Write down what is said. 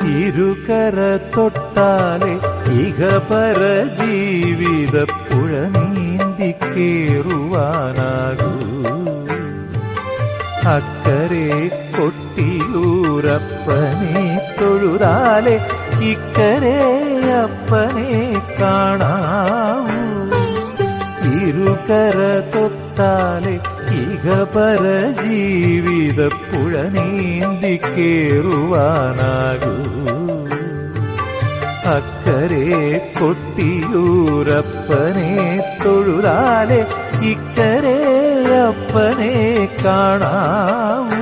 ഇരുകര തൊട്ടാലെ ഇഹപര ജീവിത പുഴ നീന്തി കേറുവാനാകൂ. അക്കരെ കൊട്ടിയൂരപ്പനെ തൊഴുതാലെ ഇക്കരെ അപ്പനെ കാണാവൂ. ഇരുകര തൊട്ടാലെ ഇഹപര ജീവിത പുഴ നീന്തി കേറുവാനാകൂ. അക്കരെ കൊട്ടിയൂരപ്പനെ തൊഴുതാലെ ഇക്കരെ അപ്പനെ കാണാവൂ.